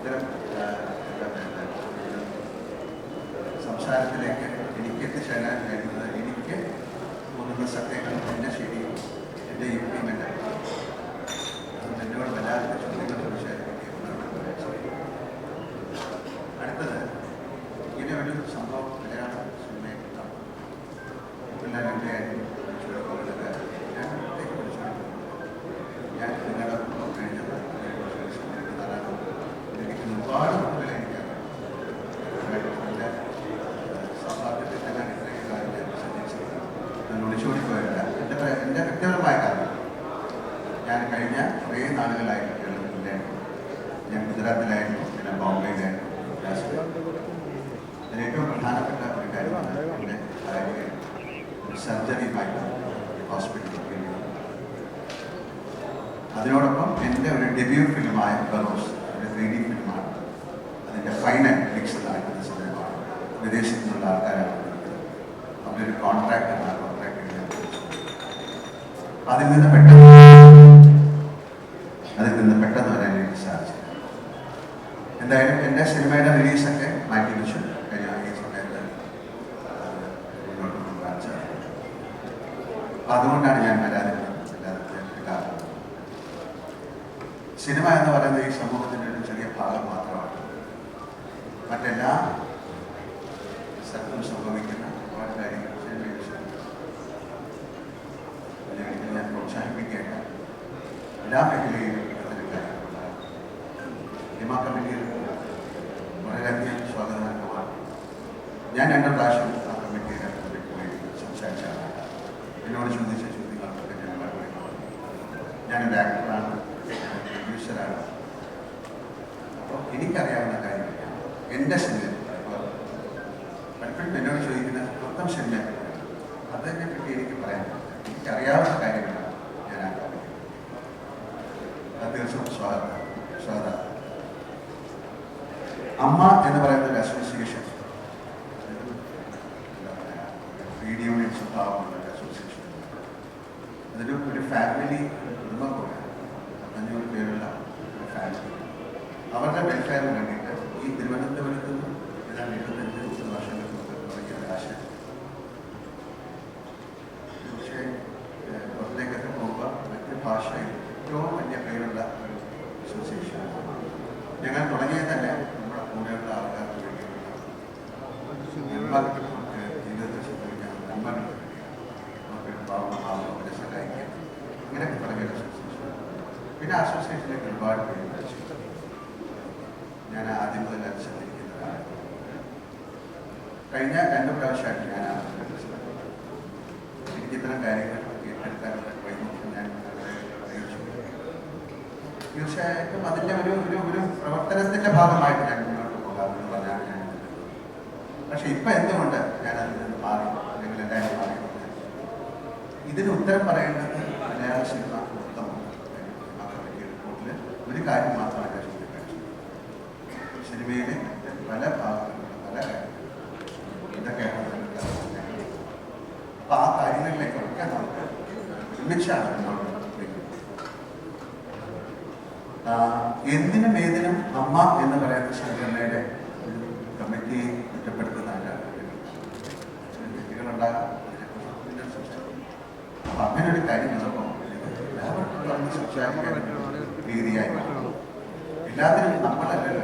ഇത്തരം സംസാരത്തിലേക്ക് എനിക്ക് എത്തിച്ചേരാൻ കഴിയുന്നത് എനിക്ക് തോന്നുന്ന സത്യങ്ങൾ എൻ്റെ ശരിയും എൻ്റെ യുക്തിയുമല്ല. അതുകൊണ്ട് എന്നോട് വല്ലാത്ത ചോദ്യങ്ങളെ കുറിച്ച് അടുത്തത് ഇങ്ങനെ ഒരു സംഭവം മലയാള സിനിമയിൽ പിള്ളേരുടെ ഞാൻ നിങ്ങളുടെ കഴിഞ്ഞത് എനിക്ക് ഒരുപാട് കൂടുതൽ എനിക്കറിയാം. എൻ്റെ സൗഹാർദ്ദത്തിൽ തന്നെ ഇത്രയും കാര്യം ഞാൻ സഞ്ചരിച്ചത് ഞാൻ ഒളിച്ചോടി പോയില്ല. എൻ്റെ വ്യക്തിപരമായ കാരണം ഞാൻ കഴിഞ്ഞ കുറേ നാളുകളായിട്ട് കേരളത്തിലായിരുന്നു. ഞാൻ ഗുജറാത്തിലായിരുന്നു, പിന്നെ ബോംബെയിലായിരുന്നു. അതിന് ഏറ്റവും പ്രധാനപ്പെട്ട ഒരു കാര്യമാണ് എൻ്റെ ഭാര്യ സർജറിയുമായി ഹോസ്പിറ്റലിൽ. അതിനോടൊപ്പം എൻ്റെ ഒരു ഡെബ്യൂ ഫിലിമായ ബറോസ് ഒരു 3D ഫിലിമാണ്. അതിൻ്റെ ഫൈനൽ ഫിക്സ് നടക്കുന്ന സമയമാണ്. വിദേശത്തു നിന്നുള്ള ആൾക്കാരാണ് അവരൊരു കോൺട്രാക്റ്റാണ്. ആ കോൺട്രാക്ട് അതിൽ നിന്ന് പെട്ടെന്ന് വരാൻ എനിക്ക് സാധിച്ചു. എന്തായാലും എൻ്റെ സിനിമയുടെ റിലീസൊക്കെ മാറ്റി വെച്ചു. കഴിഞ്ഞ ഈ സമയത്ത് മുന്നോട്ട് കൊണ്ടുപോകാൻ സാധിക്കും. അതുകൊണ്ടാണ് ഞാൻ വരാതിരുന്നത്. കാരണം സിനിമ എന്ന് പറയുന്നത് ഈ സമൂഹത്തിൻ്റെ ഒരു ചെറിയ ഭാഗം മാത്രമാണ്. മറ്റെല്ലാ സ്ഥലത്തും സംഭവിക്കുന്ന ഒരുപാട് കാര്യങ്ങൾ സിനിമയിൽ ഞാൻ പ്രോത്സാഹിപ്പിക്കേണ്ട എല്ലാ മേഖലയിലും ഇത്തരം കാര്യങ്ങളുണ്ടാകും. ഹിമ കമ്മിറ്റിയിൽ വളരെയധികം സ്വാഗതാർഹമാണ്. ഞാൻ 2 പ്രാവശ്യം ആ കമ്മിറ്റിയുടെ പോയി സംസാരിച്ചാണ്. എന്നോട് ചോദിച്ച ചോദ്യങ്ങൾക്കൊക്കെ ഞാൻ മറുപടി പറഞ്ഞു. ഞാനൊരു ആക്ടറാണ്, പ്രൊഡ്യൂസറാണ്. അപ്പോൾ എനിക്കറിയാവുന്ന കാര്യമില്ല. എൻ്റെ സിനിമ പലപ്പോഴും എന്നോട് ചോദിക്കുന്ന മൊത്തം സിനിമ അതിനെ പറ്റി എനിക്ക് പറയാൻ എനിക്കറിയാവുന്ന കാര്യങ്ങളാണ് ഞാൻ ആ കമ്മിറ്റി. ദിവസം സ്വാഗതം. അമ്മ എന്ന് പറയുന്ന ഒരു അസോസിയേഷൻ, ട്രേഡ് യൂണിയൻ സ്വഭാവമുള്ള ഒരു അസോസിയേഷൻ. അതൊരു ഫാമിലി കുടുംബം കൂടെ 500 പേരുള്ള ഒരു ഫാമിലി. അവരുടെ വെൽഫെയറിന് വേണ്ടിയിട്ട് ഈ തിരുവനന്തപുരത്ത് നിന്ന് ഏതാണ്ട് 25-30 വർഷങ്ങൾക്ക് മുമ്പ് തുടങ്ങിയ ആശ. പക്ഷേ പുറത്തേക്കൊക്കെ പോകുമ്പോൾ മറ്റ് ഭാഷയിൽ ഏറ്റവും വലിയ പേരുള്ള ഒരു അസോസിയേഷൻ. ഞങ്ങൾ തുടങ്ങിയത് തന്നെ നമ്മുടെ കൂടെയുള്ള ആൾക്കാർക്ക് വേണ്ടിയുള്ള ജീവിതത്തിൽ സംഭവിക്കുന്ന നന്മകൾ നമുക്ക് പാവഭാവം അവരെ സഹായിക്കുക, ഇങ്ങനെയൊക്കെ തുടങ്ങിയ അസോസിയേഷൻ. പിന്നെ അസോസിയേഷനിലേക്ക് ഒരുപാട് പേര് വിളിച്ചു. ഞാൻ ആദ്യം മുതൽ അനുസരിക്കുന്നതാണ്. കഴിഞ്ഞ 2 പ്രാവശ്യമായിട്ട് ഞാൻ എനിക്ക് ഇത്തരം കാര്യങ്ങൾ ഏറ്റെടുക്കാനുള്ള വൈമുഖ്യം ഞാൻ അറിയിച്ചു. തീർച്ചയായിട്ടും അതിൻ്റെ ഒരു പ്രവർത്തനത്തിൻ്റെ ഭാഗമായിട്ട് ഞാൻ മുന്നോട്ട് പോകാമെന്ന് പറഞ്ഞാണ് ഞാൻ. പക്ഷെ ഇപ്പം എന്തുകൊണ്ട് ഞാൻ അതിൽ നിന്ന് മാറി, അല്ലെങ്കിൽ എല്ലാവരും മാറി? ഇതിന് ഉത്തരം പറയേണ്ടത് മലയാള സിനിമ മൊത്തം റിപ്പോർട്ടിൽ ഒരു കാര്യം മാത്രമല്ല ചൂണ്ടിക്കാണിച്ചു. സിനിമയിലെ പല ഭാഗങ്ങളിലും പല കാര്യങ്ങളും ഇതൊക്കെയാണ്. അപ്പോൾ ആ കാര്യങ്ങളിലേക്കൊക്കെ നമുക്ക് ഒരുമിച്ചാണ് മുന്നോട്ട്. എന്തിനും ഏതിനും അമ്മ എന്ന് പറയുന്ന സംഘടനയുടെ ഒരു കമ്മിറ്റിയെ കുറ്റപ്പെടുത്തുന്നതല്ല. വ്യക്തികളുണ്ടാകാം, അപ്പം അങ്ങനെ ഒരു കാര്യം വന്നപ്പോൾ എല്ലാവർക്കും പറഞ്ഞ് സംസാരിക്കാൻ രീതിയായി എല്ലാത്തിനും നമ്മളല്ലല്ലോ.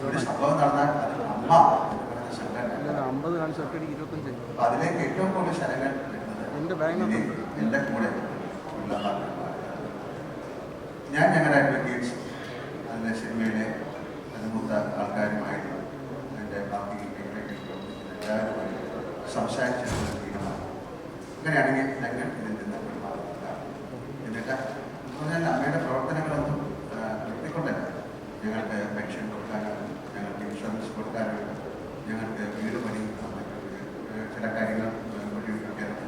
ഒരു സംഭവം നടന്നാൽ അത് അമ്മ എന്ന് പറയുന്ന സംഘടന. അപ്പം അതിലേക്ക് ഏറ്റവും കൂടുതൽ ശരങ്ങൾ വരുന്നത് എൻ്റെ കൂടെ ഉള്ള ആൾക്കാർ. ഞാൻ ഞങ്ങളുടെ അഡ്വക്കേറ്റ്സ് അതിൻ്റെ സിനിമയിലെ അനുഭൂത ആൾക്കാരുമായിട്ട് എൻ്റെ ബാക്കി എല്ലാവരുമായി സംസാരിച്ചിട്ടുള്ള തീരുമാനം. അങ്ങനെയാണെങ്കിൽ ഞങ്ങൾ ഇതിൽ നിന്ന് പെരുമാറുന്നില്ല. എന്നിട്ട് പറഞ്ഞാൽ അമ്മയുടെ പ്രവർത്തനങ്ങളൊന്നും നിർത്തിക്കൊണ്ടല്ല. ഞങ്ങൾക്ക് പെൻഷൻ കൊടുക്കാനാണ്, ഞങ്ങൾക്ക് ഇൻഷുറൻസ് കൊടുക്കാനാണ്, ഞങ്ങൾക്ക് വീട് പണി, ചില കാര്യങ്ങൾ വഴിവെക്കാറുണ്ട്.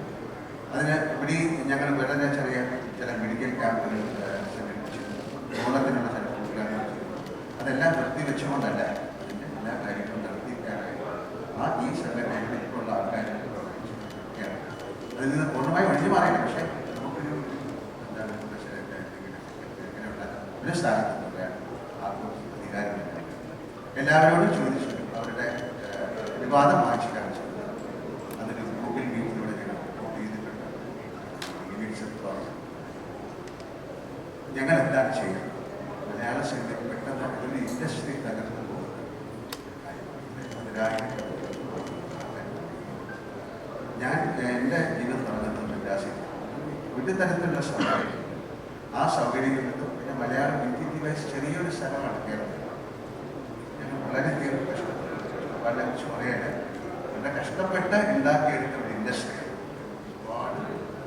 അതിന് ഇവിടെ ഞങ്ങൾ വളരെ ചെറിയ ചില മെഡിക്കൽ ക്യാമ്പുകൾ ഓണത്തിനുള്ള ചില പ്രോഗ്രാമുകൾ ചെയ്തു. അതെല്ലാം നിർത്തി വെച്ചുകൊണ്ടല്ല, അതിൻ്റെ എല്ലാ കാര്യങ്ങളും നിർത്തിക്കാനായി ഈ സംഘടനയിൽ ഇപ്പോഴുള്ള ആൾക്കാർ പ്രവർത്തിക്കുകയാണ്. അതിൽ നിന്ന് പൂർണ്ണമായി ഒഴിഞ്ഞു മാറിയില്ല. പക്ഷേ നമുക്കൊരു എന്താണ് ഇങ്ങനെയുള്ള ഒരു സ്ഥാനത്ത് ആഘോഷിക്കും. എല്ലാവരോടും ചോദിച്ചു അവരുടെ വിവാദം വായിച്ചു കാണിച്ചു. അതൊരു ഗൂഗിൾ മീറ്റിലൂടെ ഞങ്ങൾ റിപ്പോർട്ട് ചെയ്തിട്ടുണ്ട്. ഞങ്ങൾ എന്താണ് ചെയ്യുന്നത്? മലയാള സിനിമ പെട്ടെന്ന് ഒരു ഇൻഡസ്ട്രി തകർന്നു പോകുന്നത് ഞാൻ എൻ്റെ ജീവിതം തുടങ്ങുന്നത് മദ്രാസിൽ ഒരു തരത്തിലുള്ള സൗകര്യം, ആ സൗകര്യങ്ങൾക്ക് പിന്നെ മലയാളം വിദ്യാഭ്യാസ ചെറിയൊരു സ്ഥലമാണ് കേരളം. ഞങ്ങൾ വളരെയധികം കഷ്ടപ്പെട്ടു, വളരെ പറയാൻ വളരെ കഷ്ടപ്പെട്ട് ഉണ്ടാക്കിയെടുക്കുന്ന ഒരു ഇൻഡസ്ട്രിയാണ്. ഒരുപാട്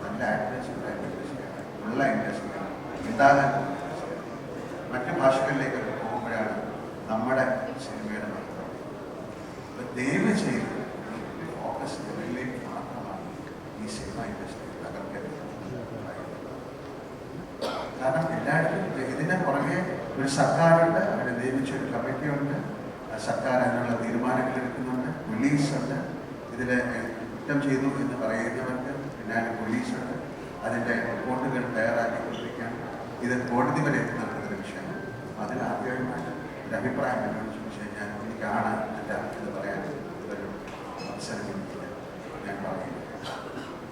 നല്ല ആക്ടേഴ്സ് ഉണ്ടായിരുന്ന ഇൻഡസ്ട്രിയാണ്, ഉള്ള ഇൻഡസ്ട്രിയാണ്, ഉണ്ടാകാൻ പോകുന്ന ഇൻഡസ്ട്രിയാണ്. മറ്റു ഭാഷകളിലേക്ക് പോകുമ്പോഴാണ് നമ്മുടെ സിനിമയുടെ മാത്രം. അപ്പോൾ ദയവ് ചെയ്ത് ഫോക്കസ് ലെവലിലേക്ക് മാത്രമാണ് ഈ സിനിമ ഇൻഡസ്ട്രി തകർക്കരുത്. കാരണം എല്ലായിടത്തും ഇതിന് പുറകെ ഒരു സർക്കാരുണ്ട്, അവരെ നിയമിച്ചൊരു കമ്മിറ്റിയുണ്ട്, സർക്കാർ അതിനുള്ള തീരുമാനങ്ങൾ എടുക്കുന്നുണ്ട്, പോലീസുണ്ട്, ഇതിൽ കുറ്റം ചെയ്തു എന്ന് പറയുന്നവർക്ക് പിന്നാലെ പോലീസുണ്ട്, അതിൻ്റെ റിപ്പോർട്ടുകൾ തയ്യാറാക്കിക്കൊണ്ടിരിക്കുകയാണ്. ഇത് കോടതി വരെ നടക്കുന്ന വിഷയമാണ്. അതിൽ ആദ്യമായിട്ട് ഒരു അഭിപ്രായം എന്നോട് ചോദിച്ചു കഴിഞ്ഞാൽ എനിക്കാണ് എൻ്റെ ഇത് പറയാൻ ഒരു അവസരം കിട്ടില്ല, ഞാൻ പറയുന്നു.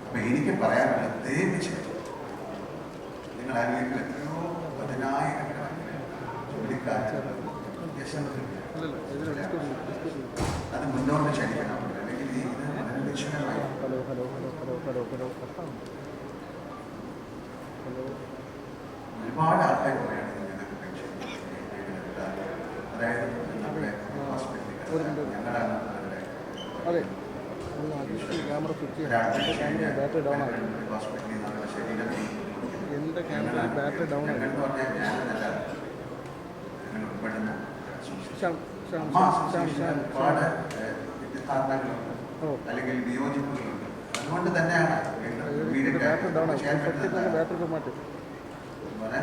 അപ്പോൾ എനിക്ക് പറയാനുള്ള ദയവ് ചെയ്തു നിങ്ങൾ ആരോഗ്യത്തിൽ എത്രയോ 10,000 ജോലിക്കാർ അത് മുന്നോട്ട് ചലിക്കണം. അല്ലെങ്കിൽ ഇത് വളരെ നിശ്ചലമായി ഒരുപാട് ആൾക്കാർ പറയുകയാണെങ്കിൽ ഞങ്ങൾക്ക് പെൻഷൻ, അതായത് നമ്മുടെ ഹോസ്പിറ്റലിൽ ഞങ്ങളാണ് അവരുടെ ഹോസ്പിറ്റലിൽ നമ്മുടെ ശരീരത്തിൽ ഞങ്ങളെന്ന് പറഞ്ഞാൽ ഞാനെന്നല്ല ഞങ്ങൾ ഉൾപ്പെടുന്ന ഒരുപാട് തെറ്റിദ്ധാരണകളുണ്ട്, അല്ലെങ്കിൽ വിയോജിപ്പുകളുണ്ട്. അതുകൊണ്ട് തന്നെയാണ്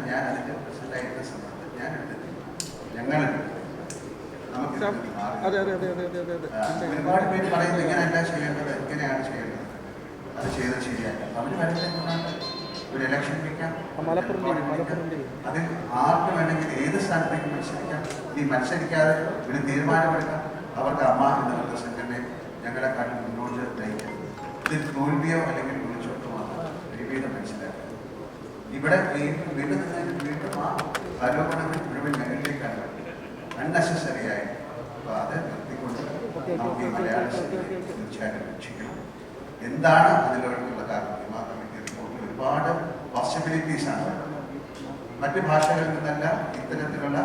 ഞാൻ അതിൻ്റെ പ്രസിഡന്റായിരുന്ന സമയത്ത് ഞാൻ ഞങ്ങൾ നമുക്ക് ഒരുപാട് പേര് പറയുന്നത് ഇങ്ങനെയല്ല ചെയ്യേണ്ടത്, ഇങ്ങനെയാണ് ചെയ്യേണ്ടത്, അത് ചെയ്തത് ശരിയല്ല. അവർ വരുന്നത് ഒരു ഇലക്ഷൻ വയ്ക്കാം, അതിൽ ആർക്ക് വേണമെങ്കിൽ ഏത് സ്ഥാനത്തേക്ക് മത്സരിക്കാം. ഈ മത്സരിക്കാതെ ഒരു തീരുമാനമെടുക്കാം. അവർക്ക് അമ്മ എന്ന് പറയുന്ന സംഘടനയെ ഞങ്ങളെ കാട്ടി മുന്നോട്ട് നയിക്കാം. ഇതിൽ തോൽവിയോ അല്ലെങ്കിൽ വിളിച്ചോട്ടോ മാത്രം വിപരീതം മനസ്സിലാക്കുക. ഇവിടെ വീണ്ടും ആ ആരോപണങ്ങൾ മുഴുവൻ ഞങ്ങളിലേക്കാണ് അൺനെസസറിയായി. അപ്പോൾ അത് നിർത്തിക്കൊണ്ട് നമുക്ക് ഈ മലയാള സിനിമയെ തീർച്ചയായിട്ടും രക്ഷിക്കണം. എന്താണ് അതിലുള്ള കാരണം? ഒരുപാട് പോസിബിലിറ്റീസാണ്. മറ്റ് ഭാഷകളിൽ നിന്നല്ല ഇത്തരത്തിലുള്ള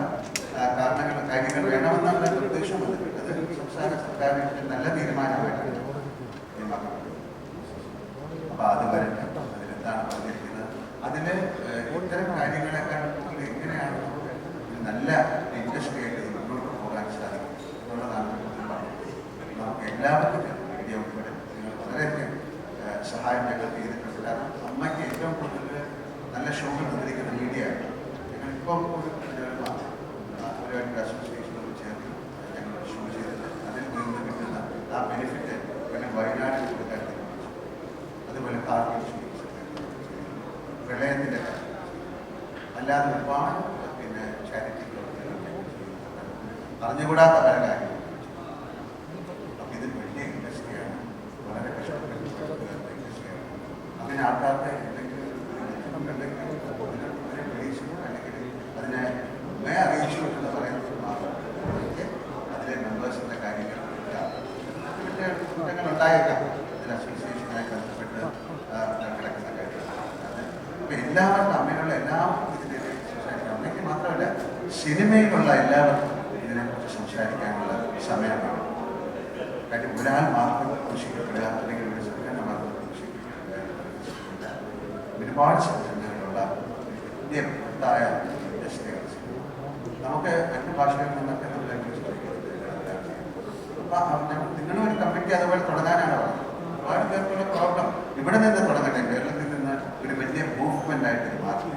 കാര്യങ്ങൾ വേണമെന്നുള്ള നിർദ്ദേശം വന്നിട്ടുണ്ട്. അത് സംസ്ഥാന സർക്കാരിൻ്റെ നല്ല തീരുമാനമായിട്ടാണ്. അപ്പോൾ അത് വരട്ടെ. അതിലെന്താണ് പറഞ്ഞിരിക്കുന്നത്? അതിൽ ഇത്തരം കാര്യങ്ങളെക്കാൾ എങ്ങനെയാണ് നല്ല ഇൻഡസ്ട്രിയായിട്ട് മുന്നോട്ട് പോകാൻ സാധിക്കും എന്നുള്ളതാണ് നമുക്ക് എല്ലാവർക്കും മീഡിയ ഉൾപ്പെടെ നിങ്ങൾ വളരെയധികം സഹായം ഞങ്ങൾ ചെയ്തിട്ടുണ്ട്. കാരണം അമ്മയ്ക്ക് ഏറ്റവും കൂടുതൽ നല്ല ഷോകൾ തന്നിരിക്കുന്ന മീഡിയയാണ്. ഞങ്ങളിപ്പം ഒരു അസോസിയേഷനോട് ചേർന്ന് ഞങ്ങൾ ഷോ ചെയ്തിട്ട് അതിൽ നിന്ന് കിട്ടുന്ന ആ ബെനിഫിറ്റ് പിന്നെ വയനാട്ടിൽ കൊടുക്കാൻ തീരുമാനിച്ചു. അതുപോലെ കാർഗിൽ പ്രളയത്തിൻ്റെ അല്ലാതെ ഒരുപാട് പിന്നെ ചാരിറ്റി പ്രവർത്തനങ്ങൾ അറിഞ്ഞുകൂടാത്ത പല കാര്യങ്ങൾ. അപ്പം ഇത് വലിയ ഇൻഡസ്ട്രിയാണ്, വളരെ കഷ്ടപ്പെട്ട ഇൻഡസ്ട്രിയാണ്. അങ്ങനെ ആൾക്കാർക്ക് എന്തെങ്കിലും വിളിച്ചു അല്ലെങ്കിൽ അതിനെ അറിയിച്ചു എന്ന് പറയുന്നത് മാത്രം അതിലെ മെമ്പേഴ്സിൻ്റെ കാര്യങ്ങൾ കുറ്റങ്ങൾ ഉണ്ടായേക്കാം. ഇതിൽ അസോസിയേഷനായി ബന്ധപ്പെട്ട് കിടക്കുന്ന കാര്യങ്ങൾ. അപ്പം എല്ലാവർക്കും അമ്മയിലുള്ള എല്ലാവർക്കും ഇതിനെതിരെ സംസാരിക്കാം. അമ്മയ്ക്ക് മാത്രമല്ല സിനിമയിലുള്ള എല്ലാവർക്കും ഇതിനെക്കുറിച്ച് സംസാരിക്കാനുള്ള സമയമാണ്. കാര്യം ഒരാൾ മാത്രം ആഘോഷിക്കപ്പെടുക അല്ലെങ്കിൽ ഒരു സംഘടന മാത്രം ആഘോഷിക്കപ്പെടുക. ഒരുപാട് സംഘടനകളുള്ള ബൃഹത്തായ ഇൻഡസ്ട്രികൾ നമുക്ക് മറ്റു ഭാഷകളിൽ നിന്നൊക്കെ നമ്മൾ അപ്പം നിങ്ങളൊരു കമ്മിറ്റി അതുപോലെ തുടങ്ങാനാണ് പറഞ്ഞത്. ഒരുപാട് പേർക്കുള്ള പ്രോബ്ലം ഇവിടെ നിന്ന് തുടങ്ങട്ടെ, കേരളത്തിൽ നിന്ന് ഒരു വലിയ മൂവ്മെൻ്റ് ആയിട്ട് മാറി.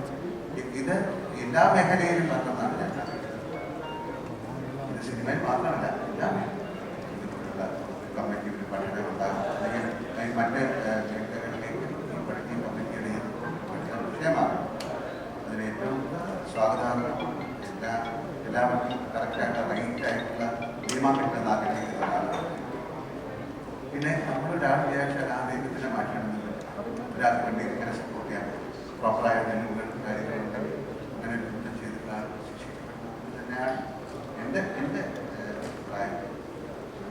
ഇത് എല്ലാ മേഖലയിലും വരണമെന്നാണ് ഞാൻ കാണുന്നത്. ഇത് സിനിമയിൽ മാത്രമല്ല, എല്ലാ ഇതുപോലുള്ള കമ്മിറ്റി ഒരു പഠനം ഉണ്ടാകും. അല്ലെങ്കിൽ മറ്റ് മേഖലകളിലേക്ക് ഈ പഠിക്കുകയും കമ്മിറ്റിയുടെ പഠിക്കാൻ വിഷയമാണ്. അതിന് ഏറ്റവും സ്വാഗതാർഹം എല്ലാവർക്കും കറക്റ്റായിട്ട് റൈറ്റായിട്ടുള്ള സിനിമ കിട്ടുന്ന ആഗ്രഹിക്കുന്ന ഒരാളാണ്. പിന്നെ നമ്മളൊരാൾ വിചാരിച്ചാൽ ആ ദൈവത്തിനെ മാറ്റണമെന്നില്ല. ഒരാൾക്ക് വേണ്ടി ഇങ്ങനെ സപ്പോർട്ട് ചെയ്യാൻ പ്രോപ്പറായ തെളിവുകൾ കാര്യങ്ങളുണ്ട്. അങ്ങനെ കുറ്റം ചെയ്തിട്ടുള്ള ആൾക്ക് ശിക്ഷിക്കപ്പെടുന്നത് തന്നെയാണ് എൻ്റെ അഭിപ്രായം.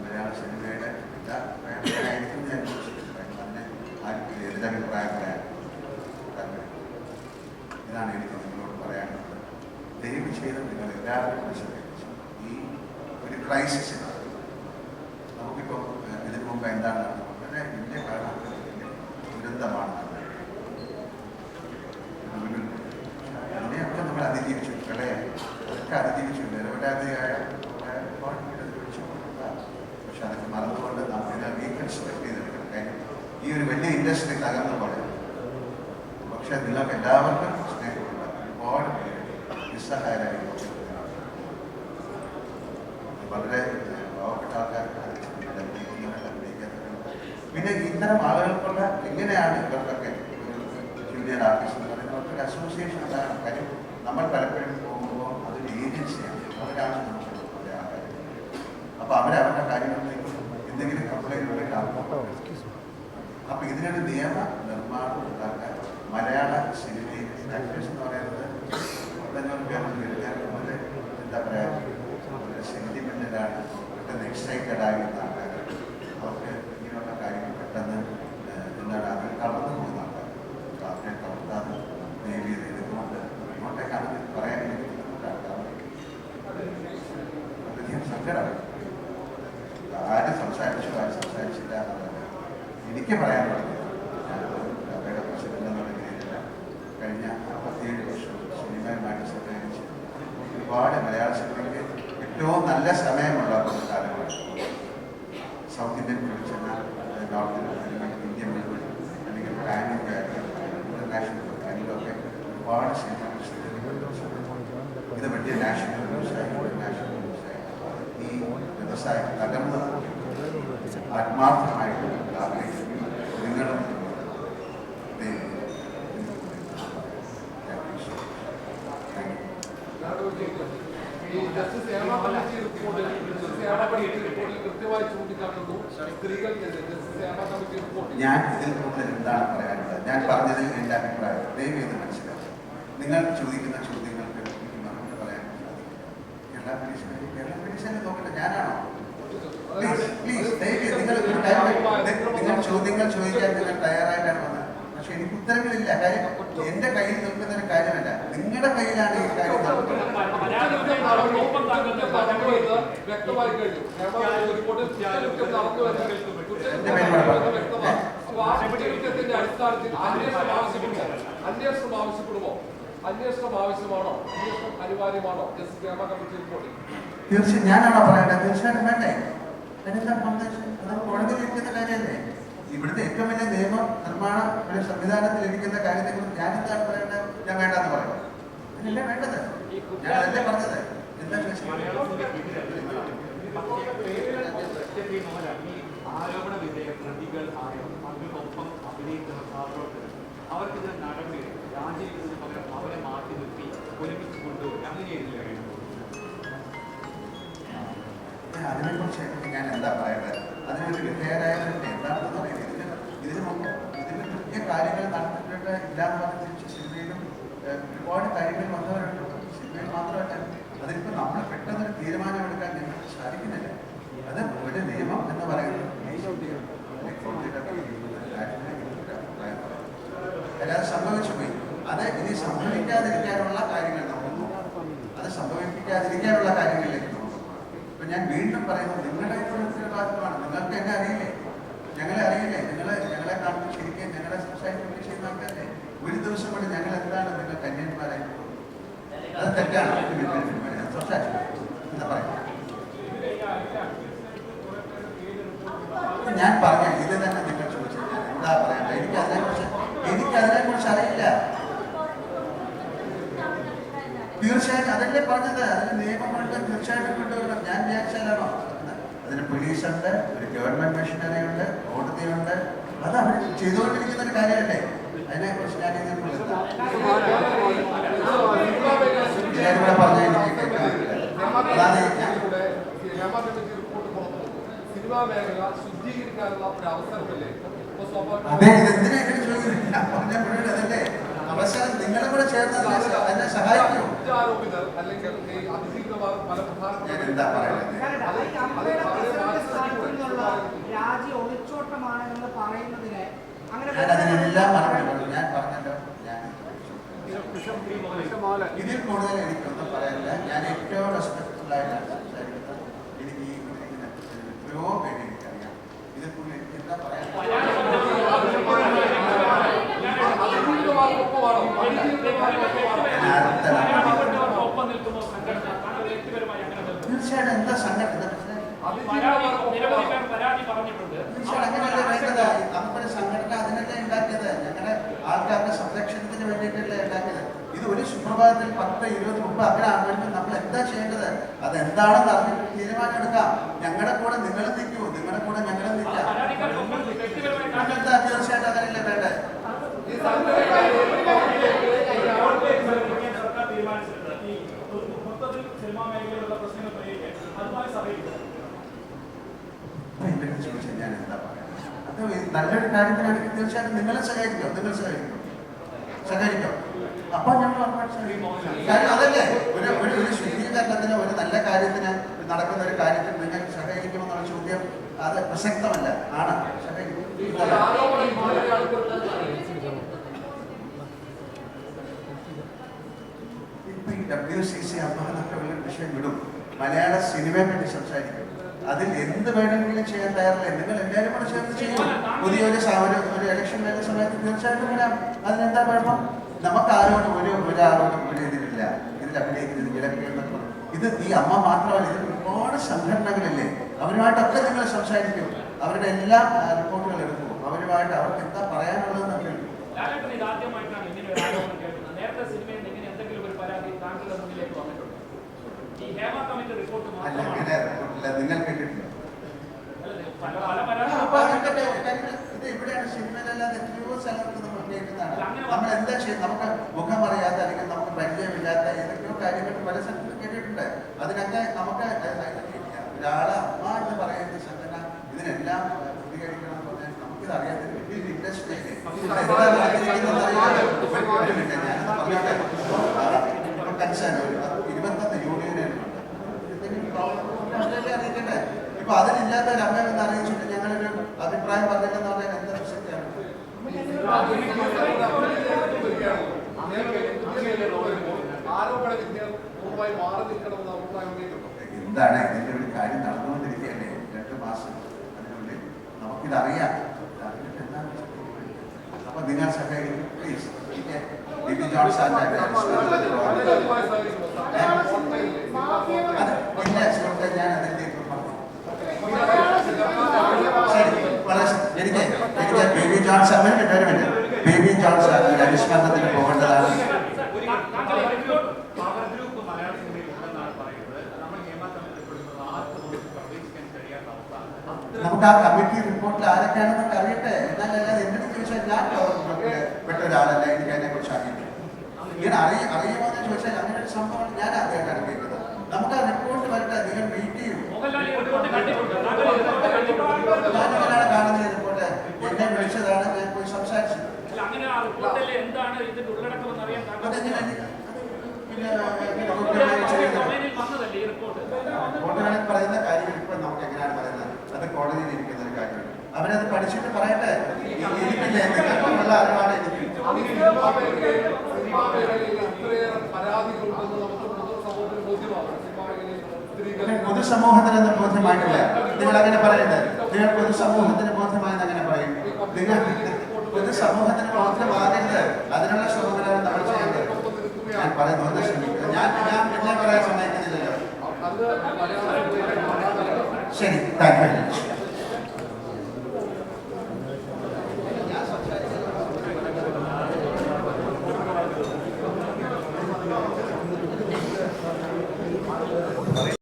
മലയാള സിനിമയുടെ എല്ലാ അഭിപ്രായമായിരിക്കും ഞാൻ വിശ്വസിക്കുന്നത്. അതിനെ ആർക്കും എൻ്റെ അഭിപ്രായം പറയാൻ താല്പര്യം. ഇതാണ് എനിക്ക് നിങ്ങളോട് പറയാനുള്ളത്. ദയവ് ചെയ്ത് നിങ്ങൾ എല്ലാവരും മനസ്സിലാക്കി ഈ ഒരു ക്രൈസിസിന് നമുക്കിപ്പോൾ ഇതിനു മുമ്പ് എന്താണ് വളരെ ഇന്ത്യ കാലഘട്ടത്തിൻ്റെ ദുരന്തമാണ്. ഇതിനെയൊക്കെ നമ്മൾ അതിജീവിച്ചു. പ്രളയം അതൊക്കെ അതിജീവിച്ചു. നിരവധിയായ പക്ഷെ അതൊക്കെ മറന്നുകൊണ്ട് നമുക്കിത് റീകൺസ്ട്രക്ട് ചെയ്തെടുക്കണം. കാര്യം ഈ ഒരു വലിയ ഇൻഡസ്ട്രി തകർന്ന പോലെ. പക്ഷെ നിങ്ങൾക്ക് എല്ലാവർക്കും സ്നേഹമുണ്ട്. ഒരുപാട് പേര് നിസ്സഹായരായി വളരെ പാവപ്പെട്ട ആൾക്കാർക്ക് പിന്നെ ഇത്തരം ആളുകൾക്കുള്ള എങ്ങനെയാണ് ഇവർക്കൊക്കെ ജൂനിയർ ആർട്ടിസ്റ്റ് എന്ന് പറയുന്നത് ഒരു അസോസിയേഷൻ ഉണ്ടാകണം. കാര്യം നമ്മൾ പലപ്പോഴും പോകുമ്പോൾ അതൊരു ഏജൻസിയാണ്. അവരാണ് നമുക്ക് ആൾക്കാർ. അപ്പോൾ അവരവരുടെ കാര്യങ്ങളിലേക്ക് എന്തെങ്കിലും കംപ്ലൈൻറ്റ് ഉണ്ടാകും. അപ്പോൾ ഇതിനൊരു നിയമ നിർമ്മാണം ഉണ്ടാക്കാൻ മലയാള സിനിമയിൽ ആക്ടേഴ്സ് എന്ന് പറയുന്നത് വളരെ എന്താ പറയുക വളരെ സെൻറ്റിമെൻ്റലാണ്. പെട്ടെന്ന് എക്സൈറ്റഡ് ആകുന്ന ആൾക്കാർ. അവർക്ക് ഇങ്ങനെയുള്ള കാര്യങ്ങൾ പെട്ടെന്ന് എന്താണ് അവർ കടന്നു പോകുന്ന ആൾക്കാർ. അവരെ കടത്താതെ നേടി ചെയ്തുകൊണ്ട് ഇങ്ങോട്ടേക്കാണ് പറയാൻ എനിക്ക് ബുദ്ധിമുട്ടാണ്. അധികം സങ്കടമാണ്. ആരും സംസാരിച്ചില്ല എന്നുള്ളത് എനിക്ക് പറയാനുള്ളത്. അവരുടെ പ്രസിഡന്റ് എന്നുള്ള രീതിയിൽ കഴിഞ്ഞ 47 വർഷം സിനിമയുമായിട്ട് സഹകരിച്ച് ഒരുപാട് മലയാള സിനിമയ്ക്ക് ഏറ്റവും നല്ല സമയമുള്ള ഒരു കാലമാണ്. സൗത്ത് ഇന്ത്യൻ പ്രൊഡക്ഷന് നോർത്ത് അല്ലെങ്കിൽ ഇന്ത്യ മുഴുവൻ അല്ലെങ്കിൽ പാൻ ഇന്ത്യ ഇന്റർനാഷണൽ അതിലൊക്കെ ഒരുപാട് സിനിമകൾ ഇത് വലിയ നാഷണൽ ന്യൂസായി ഇന്റർനാഷണൽ ന്യൂസായി ഈ വ്യവസായം തകർന്ന് ആത്മാർത്ഥമായിട്ട് ആഗ്രഹിക്കുന്നു. നിങ്ങളും ഞാൻ ഇതിൽ കൂടുതൽ എന്താണ് പറയാനുള്ളത്? ഞാൻ പറഞ്ഞതിൽ എൻ്റെ അഭിപ്രായം ദയവ് ചെയ്ത് മനസ്സിലാക്കുക. നിങ്ങൾ ചോദിക്കുന്ന ചോദ്യങ്ങൾക്ക് എനിക്ക് മറുപടി പറയാൻ സാധിക്കും. കേരള മെഡിസിനെ നോക്കട്ടെ, ഞാനാണോ? പ്ലീസ് ദയവ് നിങ്ങൾ ചോദ്യങ്ങൾ ചോദിക്കാൻ നിങ്ങൾ തയ്യാറായിട്ടാണ് വന്നത്. പക്ഷെ എനിക്ക് ഉത്തരങ്ങളില്ല. കാര്യം എന്റെ കയ്യിൽ നിൽക്കുന്ന ഒരു കാര്യമല്ല, നിങ്ങളുടെ കയ്യിലാണ് ഈ കാര്യം. തീർച്ചയായും ഞാനാണോ പറയേണ്ടത്? തീർച്ചയായിട്ടും വേണ്ടേ. അതിനെന്താ അത് കോടതിയിൽ ഇരിക്കുന്ന കാര്യമല്ലേ? ഇവിടുത്തെ ഏറ്റവും വലിയ നിയമ നിർമ്മാണ ഒരു സംവിധാനത്തിൽ ഇരിക്കുന്ന കാര്യത്തെക്കുറിച്ച് ഞാൻ എന്താണ് പറയേണ്ടത്? ഞാൻ വേണ്ടെന്ന് പറയണം. അതിനല്ലേ വേണ്ടത്? ഞാൻ അതല്ലേ പറഞ്ഞത്. എന്താ ആരോപണ വിധേയ പ്രതികൾ അതിനൊപ്പം അഭിനയിക്കുന്ന സഹപ്രവർത്തകർ അവർക്കിത് നടപടി രാജിവെക്കുന്നതിന് പകരം അവരെ മാറ്റി നിർത്തി ഒരുമിച്ച് കൊണ്ടുപോകും. അങ്ങനെയായിരുന്നില്ല കഴിയുന്നത്. അതിനെക്കുറിച്ച് ഞാൻ എന്താ പറയേണ്ടത്? അതിനൊരു വിധേയരായവരുടെ എന്താണെന്ന് പറയുന്നത് ഇതിന് മുമ്പ് ഇതിന് കൃത്യ കാര്യങ്ങൾ നടന്നിട്ടുണ്ട് ഇല്ലാന്ന് പറഞ്ഞ് തിരിച്ച് സിനിമയിലും ഒരുപാട് കാര്യങ്ങൾ വന്നവരുണ്ട്. സിനിമയിൽ മാത്രമല്ല, അതിലിപ്പോൾ നമ്മൾ പെട്ടെന്നൊരു തീരുമാനമെടുക്കാൻ നിങ്ങൾക്ക് സാധിക്കുന്നില്ല. അത് ഒരു നിയമം എന്ന് പറയുന്നത് അല്ലാതെ സംഭവിച്ചു പോയി. അത് ഇനി സംഭവിക്കാതിരിക്കാനുള്ള കാര്യങ്ങൾ നോക്കുന്നു. അത് സംഭവിപ്പിക്കാതിരിക്കാനുള്ള കാര്യങ്ങളിലേക്ക് നോക്കുന്നു. ഇപ്പം ഞാൻ വീണ്ടും പറയുന്നത് നിങ്ങളുടെ ഉത്തരവാദിത്വമാണ്. നിങ്ങൾക്ക് എന്നെ അറിയില്ലേ? ഞങ്ങളെ അറിയില്ലേ? ഞങ്ങളെ കാണുമ്പോൾ ശരിക്കും ഞങ്ങളെ സംസാരിക്കുകയൊക്കെ ചെയ്യുന്ന ആൾക്കാരല്ലേ? ഒരു ദിവസം കൊണ്ട് ഞങ്ങൾ എന്താണ് നിങ്ങൾ കന്യാന്മാരായി പോകുന്നത്? അത് തെറ്റാണ്. സംസാരിച്ചു എന്താ പറയാ? ഞാൻ പറഞ്ഞ ഇത് തന്നെ നിങ്ങൾ ചോദിച്ചു ഞാൻ എന്താ പറയണ്ട? എനിക്ക് അതിനെക്കുറിച്ച് അറിയില്ല. തീർച്ചയായിട്ടും അതല്ലേ പറഞ്ഞത്. അതിന് നിയമമുണ്ട്, തീർച്ചയായിട്ടും കൊണ്ടുവരണം. ഞാൻ വിചാരിച്ചാലാണോ? അതിന് പോലീസുണ്ട്, ഒരു ഗവൺമെന്റ് മെഷീനറി ഉണ്ട്, കോടതിയുണ്ട്. അത് അവർ ചെയ്തുകൊണ്ടിരിക്കുന്ന ഒരു കാര്യമല്ലേ? അതിനെക്കുറിച്ച് ഞാൻ ഇതിനെക്കുറിച്ച് പറഞ്ഞ എനിക്ക് കേൾക്കാൻ അതാണ് ഞാൻ സിനിമാ മേഖല ശുദ്ധീകരിക്കാനുള്ള ഒരു അവസരമല്ലേ? അതെ, ഇതെന്തിനാ ഇങ്ങനെ ചോദിക്കുന്നത്? ഞാൻ പറഞ്ഞ മുഴുവൻ അതല്ലേ അവസരം. നിങ്ങളെ കൂടെ ചേർന്ന് എന്നെ സഹായിക്കൂ. ആരോപിതർ അല്ലെങ്കിൽ അതിജീവിതമാർ പല ഞാൻ എന്താ പറയുന്നത്? രാജി ഒളിച്ചോട്ടമാണ് എന്ന് പറയുന്നതിന് ഞാൻ അതിനെല്ലാം മറുപടി പറഞ്ഞു. ഞാൻ പറഞ്ഞല്ലോ, ഞാൻ ഇതിൽ കൂടുതൽ എനിക്കൊന്നും പറയാനില്ല. ഞാൻ ഏറ്റവും റെസ്പെക്ട്ഫുൾ ആയിട്ടാണ് സംസാരിക്കുന്നത്. എനിക്ക് ഈ എത്രയോ പേര് എനിക്കറിയാം. ഇതിൽ കൂടുതൽ എനിക്ക് എന്താ പറയാൻ തീർച്ചയായിട്ടും എന്താ സംഘടന അങ്ങനെയല്ലേ വേണ്ടത്? നമുക്കൊരു സംഘടന അതിനല്ലേ ഉണ്ടാക്കിയത്. ഞങ്ങളുടെ ആൾക്കാരുടെ സംരക്ഷണത്തിന് വേണ്ടിയിട്ടല്ലേ ഉണ്ടാക്കിയത്. ഇത് ഒരു സുപ്രഭാതത്തിൽ 10, 20, 30 അങ്ങനെ ആകുമ്പോൾ നമ്മൾ എന്താ ചെയ്യേണ്ടത്? അതെന്താണെന്ന് അറിഞ്ഞിട്ട് തീരുമാനം എടുക്കാം. ഞങ്ങളുടെ കൂടെ നിങ്ങളും നിൽക്കൂ, നിങ്ങളുടെ കൂടെ ഞങ്ങളും നിൽക്കാം. അങ്ങനത്തെ തീർച്ചയായിട്ടും അങ്ങനെയല്ലേ വേണ്ടത്. ഞാൻ എന്താ പറയാ, അത് നല്ലൊരു കാര്യത്തിനാണെങ്കിൽ തീർച്ചയായിട്ടും നിങ്ങളെ സഹായിക്കും. നിങ്ങൾ സഹകരിക്കും. അപ്പൊ ഞങ്ങൾ കാര്യം അതല്ലേ, ഒരു ശുദ്ധീകരണത്തിന്, ഒരു നല്ല കാര്യത്തിന് നടക്കുന്ന ഒരു കാര്യത്തിൽ നിങ്ങൾ സഹകരിക്കുമെന്നുള്ള ചോദ്യം അത് പ്രസക്തമല്ല. ആണ് സഹകരിക്കും. ഇപ്പൊ ഈ WCC അമ്മാനൊക്കെ ഉള്ള വിഷയം വിടും. മലയാള സിനിമയെ പറ്റി സംസാരിക്കും. അതിൽ എന്ത് വേണമെങ്കിലും ചെയ്യാൻ തയ്യാറല്ലേ? നിങ്ങൾ എല്ലാവരും കൂടെ ചേർന്ന് ചെയ്യും. പുതിയൊരു ഇലക്ഷൻ വരുന്ന സമയത്ത് തീർച്ചയായിട്ടും വരാം. അതിനെന്താ കുഴപ്പം? നമുക്ക് ആരോടും ഒരാളോടും ഒരു ഇതിലില്ല. ഇതിൽ അഭിനയിക്കുന്നത് വിലക്കെന്നൊക്കെ. ഇത് ഈ അമ്മ മാത്രമല്ല, ഇതിൽ ഒരുപാട് സംഘടനകളില്ലേ, അവരുമായിട്ടൊക്കെ നിങ്ങൾ സംസാരിക്കും. അവരുടെ എല്ലാ റിപ്പോർട്ടുകൾ എടുക്കും. അവരുമായിട്ട് അവർക്ക് എന്താ പറയാനുള്ളതെന്ന് കേൾക്കും. അല്ല, അങ്ങനെ റിപ്പോർട്ടില്ല. നിങ്ങൾ കേട്ടിട്ടില്ല? ഇത് ഇവിടെയാണ് സിനിമയിലല്ലാതെ എത്രയോ സ്ഥലത്ത് നമ്മൾ കേൾക്കുന്നതാണ്. നമ്മൾ എന്താ ചെയ്യും? നമുക്ക് മുഖം അറിയാത്ത അല്ലെങ്കിൽ നമുക്ക് പരിചയമില്ലാത്ത ഏതൊക്കെയോ കാര്യങ്ങൾ പല സ്ഥലത്തും കേട്ടിട്ടുണ്ട്. അതിനൊക്കെ നമുക്ക് ഒരാളെ അമ്മ എന്ന് പറയുന്ന സംഘടന ഇതിനെല്ലാം പ്രതികരിക്കണം എന്ന് പറഞ്ഞാൽ നമുക്കിത് അറിയാത്ത വലിയൊരു ഇൻഡസ്ട്രിയിലെ കൺസേൺ ഒരു 21 യൂണിയനുകളുണ്ട്. അറിയിക്കട്ടെ. ഇപ്പൊ അതിലില്ലാത്ത ഒരു അമ്മ എന്ന് അറിയിച്ചിട്ട് ഞങ്ങളൊരു അഭിപ്രായം പറഞ്ഞില്ലെന്ന് പറഞ്ഞാൽ എന്താ പ്രസക്തിയാണ്? എന്താണ് ഇതിന്റെ ഒരു കാര്യം നടന്നുകൊണ്ടിരിക്കുകയല്ലേ? 2 മാസം അതിനുള്ളിൽ നമുക്കിതറിയാം. അപ്പൊ നിങ്ങൾ സഹകരിക്കും പ്ലീസ്. ബേബി ജോൺ സാറിന്റെ ഞാൻ അതിലേക്ക് പറഞ്ഞു. എനിക്ക് ബേബി ജോൺ സാറിന് ബേബി ജോൺ സാറിന്റെ അനുസ്മരണത്തിന് പോകേണ്ടതാണ്. നമുക്ക് ആ കമ്മിറ്റി റിപ്പോർട്ടിൽ ആരൊക്കെയാണെന്നൊക്കെ അറിയട്ടെ. എന്നാലല്ലാതെ എന്നോട് ചോദിച്ചാൽ ഞാൻ പെട്ട ഒരാളല്ല, എനിക്ക് അതിനെ കുറിച്ച് അറിയില്ല. ഇങ്ങനെ അറിയുമോ എന്ന് ചോദിച്ചാൽ അങ്ങനെ ഒരു സംഭവം ഞാൻ ആദ്യമായിട്ടാണ് കേൾക്കുന്നത്. നമുക്ക് ആ റിപ്പോർട്ട് വരട്ടെ. നിങ്ങൾ വെയിറ്റ് ചെയ്യൂ. ഞാനിങ്ങനെയാണ് കാണുന്നത് റിപ്പോർട്ട്. എന്നെ വിളിച്ചതാണ്, ഞാൻ പോയി സംസാരിച്ചു. കോടതിയിൽ പറയുന്ന കാര്യങ്ങൾ ഇപ്പൊ നമുക്ക് എങ്ങനെയാണ് പറയുന്നത്? അത് കോടതിയിൽ ഇരിക്കുന്ന ഒരു കാര്യമാണ്. അവരത് പഠിച്ചിട്ട് പറയട്ടെ. എനിക്കില്ലേ നിങ്ങൾക്കുള്ള അറിവാണ് എനിക്ക്. പൊതുസമൂഹത്തിനൊന്നും ബോധ്യമായിട്ടില്ല. നിങ്ങൾ അങ്ങനെ പറയട്ടെ. നിങ്ങൾ പൊതുസമൂഹത്തിന് ബോധ്യമായെന്ന് അങ്ങനെ പറയും. നിങ്ങൾ പൊതുസമൂഹത്തിന് ബോധ്യമാകരുത്. അതിനുള്ള ശ്രമങ്ങളാണ് നമ്മൾ ചെയ്യേണ്ടത്. ഞാൻ പറയുന്നത് ശ്രമിക്കുക. ഞാൻ എന്നെ പറയാൻ സമ്മതിക്കുന്നില്ലല്ലോ. ശരി, താങ്ക് യു.